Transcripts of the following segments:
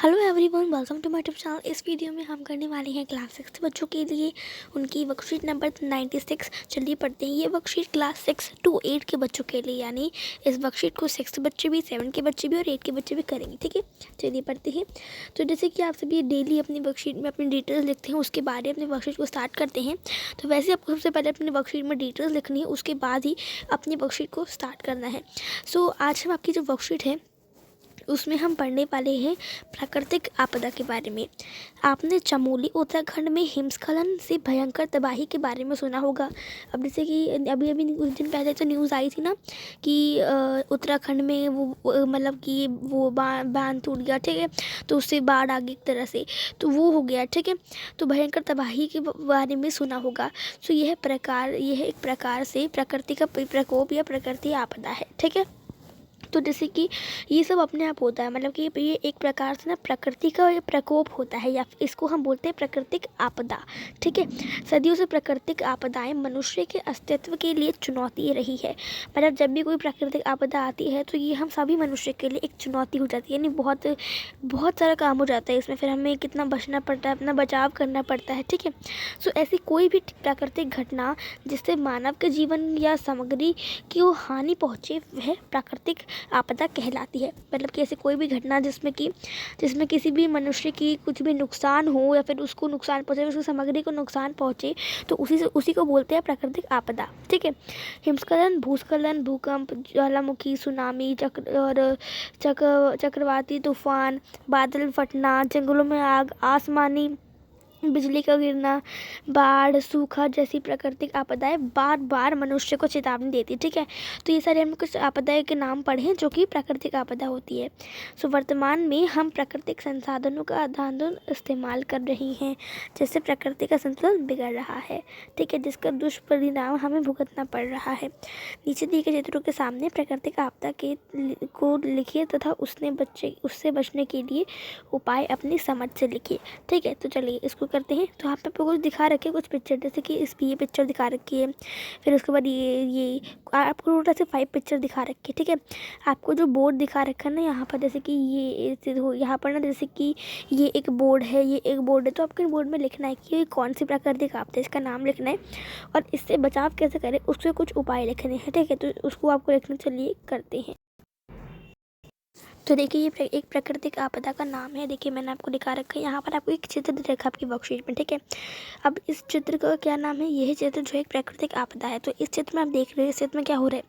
Hello everyone, welcome to my YouTube channel. इस video में हम करने वाले हैं क्लास 6 बच्चों के लिए उनकी वर्कशीट नंबर 96। चलिए पढ़ते हैं। ये वर्कशीट क्लास 6 to 8 के बच्चों के लिए, यानी इस वर्कशीट को 6 बच्चे भी, 7 के बच्चे भी और 8 के बच्चे भी करेंगे। ठीक है, चलिए पढ़ते हैं। तो जैसे कि आप सभी डेली अपनी वर्कशीट में अपनी डिटेल्स लिखते हैं, उसके बाद ही अपनी वर्कशीट को स्टार्ट करते हैं। तो वैसे आपको सबसे पहले अपनी वर्कशीट में डिटेल्स लिखनी है, उसके बाद ही अपनी वर्कशीट को स्टार्ट करना है। सो आज हम आपकी जो वर्कशीट है उसमें हम पढ़ने वाले हैं प्राकृतिक आपदा के बारे में। आपने चमोली उत्तराखंड में हिमस्खलन से भयंकर तबाही के बारे में सुना होगा। अब जैसे कि अभी कुछ दिन पहले तो न्यूज़ आई थी ना कि उत्तराखंड में वो मतलब कि वो बांध टूट गया। ठीक है, तो उससे बाढ़ आ गई एक तरह से, तो वो हो गया। ठीक है, तो भयंकर तबाही के बारे में सुना होगा। सो यह एक प्रकार से प्रकृति का प्रकोप या प्रकृति आपदा है। ठीक है, तो जैसे कि ये सब अपने आप होता है, मतलब कि ये एक प्रकार से ना प्रकृति का ये प्रकोप होता है, या इसको हम बोलते हैं प्राकृतिक आपदा। ठीक है, सदियों से प्राकृतिक आपदाएं मनुष्य के अस्तित्व के लिए चुनौती रही है। मतलब जब भी कोई प्राकृतिक आपदा आती है तो ये हम सभी मनुष्य के लिए एक चुनौती हो जाती है, यानी बहुत बहुत सारा काम हो जाता है इसमें। फिर हमें कितना बचना पड़ता है, अपना बचाव करना पड़ता है। ठीक है, सो ऐसी कोई भी प्राकृतिक घटना जिससे मानव के जीवन या सामग्री की वो हानि पहुँचे वह प्राकृतिक आपदा कहलाती है। मतलब कि ऐसी कोई भी घटना जिसमें किसी भी मनुष्य की कुछ भी नुकसान हो या फिर उसको नुकसान पहुँचे, उसकी सामग्री को नुकसान पहुँचे, तो उसी को बोलते हैं प्राकृतिक आपदा। ठीक है, हिमस्खलन, भूस्खलन, भूकंप, ज्वालामुखी, सुनामी, चक्रवाती तूफान, बादल फटना, जंगलों में आग, आसमानी बिजली का गिरना, बाढ़, सूखा जैसी प्राकृतिक आपदाएं बार बार मनुष्य को चेतावनी देती है। ठीक है, तो ये सारे हमने कुछ आपदाएं के नाम पढ़े हैं जो कि प्राकृतिक आपदा होती है। सो वर्तमान में हम प्राकृतिक संसाधनों का अंधाधुंध इस्तेमाल कर रही हैं, जिससे प्रकृति का संतुलन बिगड़ रहा है। ठीक है, जिसका दुष्परिणाम हमें भुगतना पड़ रहा है। नीचे दिए गए चित्रों के सामने प्राकृतिक आपदा को लिखिए तथा उससे बचने के लिए उपाय अपनी समझ से लिखिए। ठीक है, तो चलिए इसको करते हैं। तो आप पे कुछ दिखा रखे कुछ पिक्चर, जैसे कि ये पिक्चर दिखा रखी है, फिर उसके बाद ये आपको टोटल से 5 पिक्चर दिखा रखी है। ठीक है, आपको जो बोर्ड दिखा रखा है ना यहाँ पर, जैसे कि यहाँ पर ना, जैसे कि ये एक बोर्ड है, तो आपके बोर्ड में लिखना है कि ये कौन सी प्राकृतिक आपदा है, इसका नाम लिखना है और इससे बचाव कैसे करें उसके कुछ उपाय लिखने हैं। ठीक है, तो उसको आपको लिखना, चलिए करते हैं। तो देखिए ये एक प्राकृतिक आपदा का नाम है। देखिए मैंने आपको दिखा रखा है, यहाँ पर आपको एक चित्र दे रखा है आपकी वर्कशीट में। ठीक है, अब इस चित्र का क्या नाम है, यह चित्र जो है एक प्राकृतिक आपदा है। तो इस चित्र में आप देख रहे हैं, इस चित्र में क्या हो रहा है,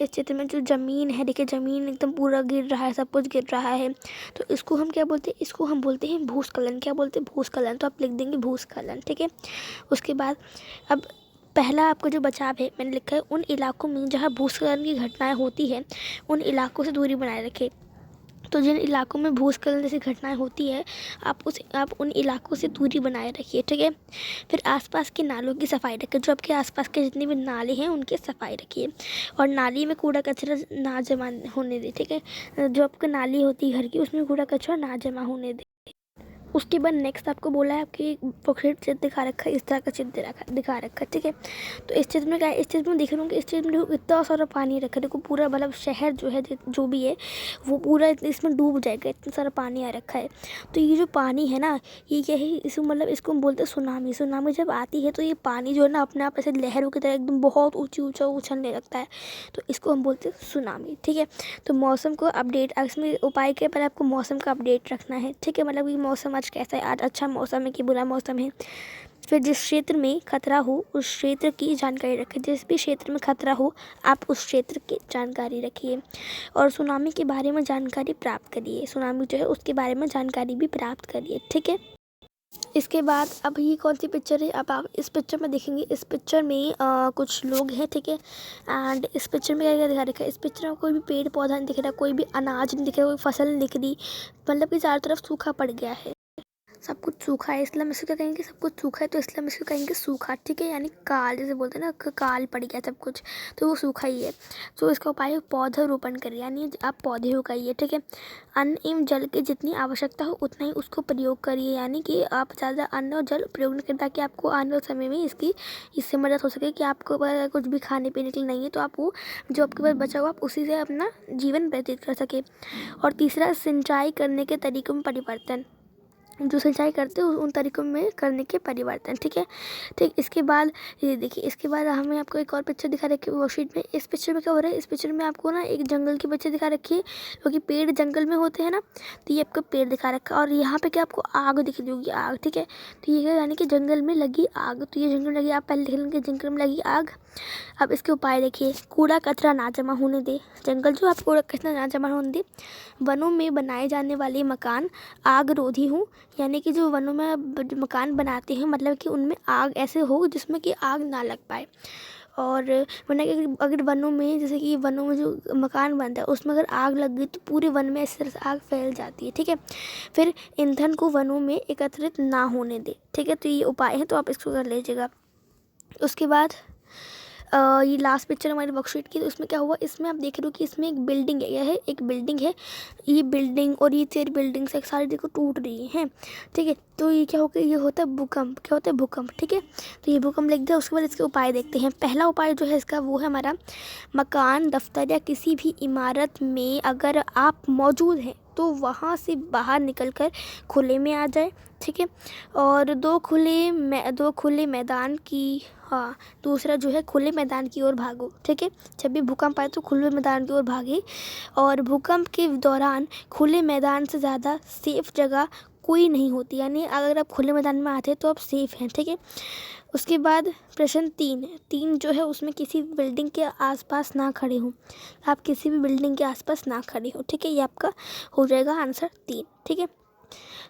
इस चित्र में जो ज़मीन है, देखिए ज़मीन एकदम पूरा गिर रहा है, सब कुछ गिर रहा है। तो इसको हम क्या बोलते हैं, इसको हम बोलते हैं भूस्खलन। क्या बोलते हैं, भूस्खलन। तो आप लिख देंगे भूस्खलन। ठीक है, उसके बाद अब पहला आपका जो बचाव है, मैंने लिखा है उन इलाकों में जहाँ भूस्खलन की घटनाएं होती हैं उन इलाकों से दूरी बनाए रखें। तो जिन इलाकों में भूस्खलन जैसी घटनाएं होती है आप उन इलाकों से दूरी बनाए रखिए। ठीक है, फिर आसपास के नालों की सफाई रखें। जो आपके आसपास के जितने भी नाले हैं उनकी सफाई रखिए और नाली में कूड़ा कचरा ना जमा होने दें। ठीक है, जो आपकी नाली होती है घर की, उसमें कूड़ा कचरा ना जमा होने दें। उसके बाद नेक्स्ट आपको बोला है आपकी वर्कशीट चित्र दिखा रखा है, इस तरह का चित्र दिखा रखा है। ठीक है, तो इस चित्र में क्या है, इस चित्र में देख रहे होंगे, इस चित्र में देखो इतना सारा पानी रखा है। देखो पूरा मतलब शहर जो है जो भी है वो पूरा इसमें डूब जाएगा, इतना सारा पानी आ रखा है। तो ये जो पानी है ना, ये क्या है, इसको हम बोलते हैं सुनामी। सुनामी जब आती है तो ये पानी जो है ना अपने आप ऐसे लहरों की तरह एकदम बहुत ऊँचा उछलने लगता है, तो इसको हम बोलते हैं सुनामी। ठीक है, तो मौसम को अपडेट, इसमें उपाय के पहले आपको मौसम का अपडेट रखना है। ठीक है, मतलब ये मौसम आज कैसा है, आज अच्छा मौसम है कि बुरा मौसम है। फिर जिस क्षेत्र में खतरा हो उस क्षेत्र की जानकारी रखें। जिस भी क्षेत्र में खतरा हो आप उस क्षेत्र की जानकारी रखिए और सुनामी के बारे में जानकारी प्राप्त करिए। सुनामी जो है उसके बारे में जानकारी भी प्राप्त करिए। ठीक है, इसके बाद अब ये कौन सी पिक्चर है, अब आप इस पिक्चर में देखेंगे। इस पिक्चर में कुछ लोग हैं। ठीक है, एंड इस पिक्चर में क्या क्या दिखा रखा है, इस पिक्चर में कोई भी पेड़ पौधा नहीं दिख रहा, कोई भी अनाज नहीं दिख रहा, कोई फसल नहीं दिख रही, मतलब कि चारों तरफ सूखा पड़ गया है। सब कुछ सूखा है, इसलिए हम इसको क्या कहेंगे, सब कुछ सूखा है तो इसलिए हम इसको कहेंगे सूखा, ठीक है। यानी काल, जैसे बोलते हैं ना काल पड़ गया सब कुछ, तो वो सूखा ही है। तो इसका उपाय है पौधारोपण करिए, यानी आप पौधे उगाइए, ठीक है। अन्न एवं जल की जितनी आवश्यकता हो उतना ही उसको प्रयोग करिए, यानी कि आप ज़्यादा अन्न और जल प्रयोग न करें, ताकि आपको आने वाले समय में इससे मदद हो सके कि आपको अगर कुछ भी खाने पीने के लिए नहीं है तो आप वो जो आपके पास बचा हुआ आप उसी से अपना जीवन व्यतीत कर सके। और तीसरा, सिंचाई करने के तरीकों में परिवर्तन, जो सिंचाई करते हो उन तरीकों में करने के परिवर्तन, ठीक है। ठीक, इसके बाद ये देखिए, इसके बाद हमें आपको एक और पिक्चर दिखा रखी है वर्कशीट में। इस पिक्चर में क्या हो रहा है, इस पिक्चर में आपको ना एक जंगल की पिक्चर दिखा रखी है, क्योंकि पेड़ जंगल में होते हैं ना, तो ये आपको पेड़ दिखा रखा है। और यहाँ पे क्या आपको आग दिख रही होगी, आग, ठीक है। तो ये है यानी कि जंगल में लगी आग, तो ये जंगल में लगी, आप पहले देख लेंगे जंगल में लगी आग। अब इसके उपाय देखिए, कूड़ा कचरा ना जमा होने दे, जंगल जो आप कूड़ा कचरा ना जमा होने दे। वनों में बनाए जाने वाले मकान आग रोधी हों, यानी कि जो वनों में मकान बनाते हैं मतलब कि उनमें आग ऐसे हो जिसमें कि आग ना लग पाए। और वरना कि अगर वनों में, जैसे कि वनों में जो मकान बनता है उसमें अगर आग लग गई तो पूरे वन में इस तरह से आग फैल जाती है, ठीक है। फिर ईंधन को वनों में एकत्रित ना होने दे, ठीक है। तो ये उपाय है, तो आप इसको कर लीजिएगा। उसके बाद ये लास्ट पिक्चर हमारी वर्कशीट की, तो उसमें क्या हुआ, इसमें आप देख रहे हो कि इसमें एक बिल्डिंग है, यह है एक बिल्डिंग है, ये बिल्डिंग और ये 4 बिल्डिंग्स एक सारी देखो टूट रही हैं, ठीक है। तो ये क्या होगा, ये होता है भूकंप, क्या होता है भूकंप, ठीक है। तो ये भूकंप लिख दिया। उसके बाद इसके उपाय देखते हैं। पहला उपाय जो है इसका वो है हमारा, मकान, दफ्तर या किसी भी इमारत में अगर आप मौजूद हैं तो वहाँ से बाहर निकलकर खुले में आ जाए, ठीक है। और दो खुले मैदान की, हाँ, दूसरा जो है खुले मैदान की ओर भागो, ठीक है। जब भी भूकंप आए तो खुले मैदान की ओर भागे। और भूकंप के दौरान खुले मैदान से ज़्यादा सेफ जगह कोई नहीं होती, यानी अगर आप खुले मैदान में आते हैं तो आप सेफ हैं, ठीक है। उसके बाद प्रश्न 3 जो है उसमें किसी बिल्डिंग के आसपास ना खड़े हो, आप किसी भी बिल्डिंग के आसपास ना खड़े हो, ठीक है। ये आपका हो जाएगा आंसर 3, ठीक है।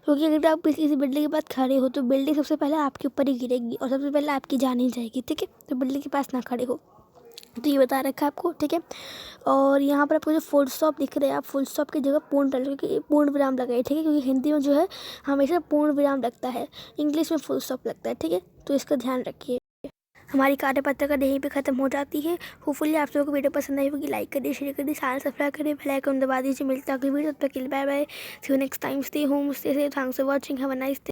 क्योंकि अगर आप किसी बिल्डिंग के पास खड़े हो तो बिल्डिंग सबसे पहले आपके ऊपर ही गिरेगी और सबसे पहले आपकी जान ही जाएगी, ठीक है। तो बिल्डिंग के पास ना खड़े हो, तो ये बता रखा है आपको, ठीक है। और यहाँ पर आपको जो फुल स्टॉप दिख रहे हैं, आप फुल स्टॉप की जगह पूर्ण डालें, क्योंकि पूर्ण विराम लगाइए, ठीक है। क्योंकि हिंदी में जो है हमेशा पूर्ण विराम लगता है, इंग्लिश में फुल स्टॉप लगता है, ठीक है। तो इसका ध्यान रखिए। हमारी कार्यपत्रिका यहीं पे ख़त्म हो जाती है। होपफुली आप लोगों को वीडियो पसंद आई होगी। लाइक करिए, शेयर करिए, चैनल सब्सक्राइब करिए, बेल आइकन दबा दीजिए। मिलता है अगली वीडियो, तब तक के लिए bye bye, see you next time, stay home, stay safe, thanks for watching, have a nice day.